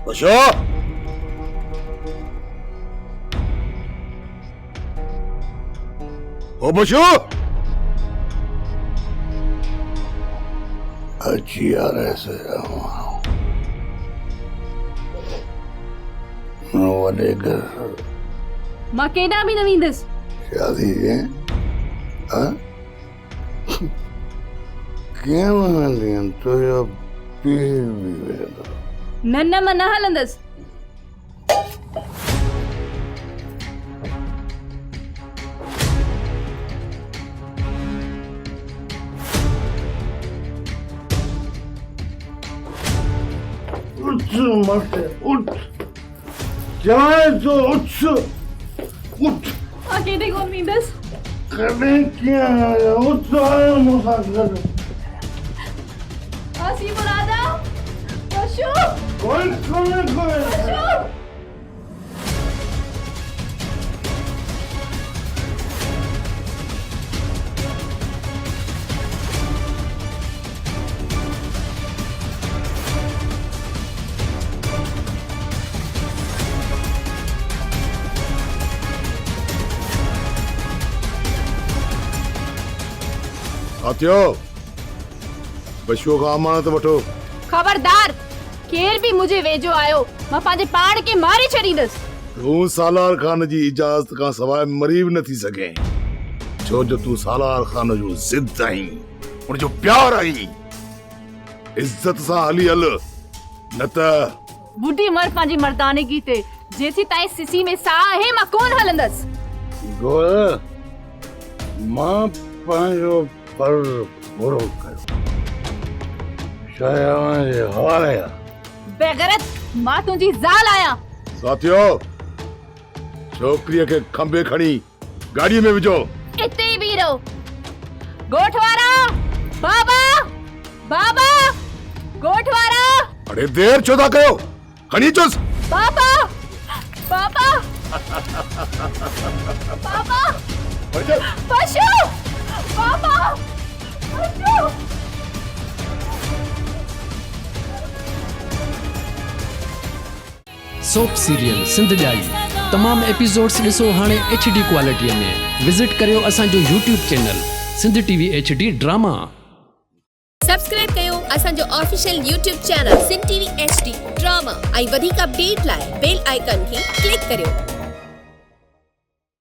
बशो ओ बशो अच्छी आ रहे से वॾे घर मां केॾा बि न वेंदसि। शादी है कीअं न वेंदी आहिनि तुंहिंजो पीउ बि वेंदो। न न मां न हलंदसि। उठ मत उठ चाहे तो उठ उठ मां केॾे कोन वेंदसि। कॾहिं कीअं आया उठ आयो मूंसां गॾु आसी मुरादा बशो कोई बशो साथियो बशो खां अमानत वठो। खबरदार केर भी मुझे वेझो आयो मां पंहिंजे पाण खे मारे छॾींदसि। तूं सालार खान जी इजाज़त खां सवाइ मरी बि नथी सघे छो जो तूं सालार खान जो ज़िद आहीं उनजो प्यार आहीं। इज्जत सां हली हल न त बुढ़ी मर पंहिंजी मर्दानगी ते जेसी ताईं सिसी में साह आहे मां कोन हलंदसि। गोल मां पंहिंजो फर्ज़ पूरो कयो शायद जे हवाले बेगैरत मां तुंहिंजी ज़ाल आहियां। साथियो छोकरीअ खे खंबे खणी गाड़ीअ में विझो। इते ही बीह रहो। गोठवारा बाबा बाबा गोठवारा। अरे देर छो था कयो खणी चुस। बाबा बाबा बाबा बशो बाबा बशो। सोप सीरियल सिंध जाई तमाम एपिसोड्स ॾिसो हाणे HD क्वालिटीअ में। विजिट करियो असांजो YouTube channel Sindh TV HD drama. Subscribe कयो असांजो official YouTube channel Sindh TV HD drama ऐं वधीक अपडेट लाइ बेल आइकन खे क्लिक करियो।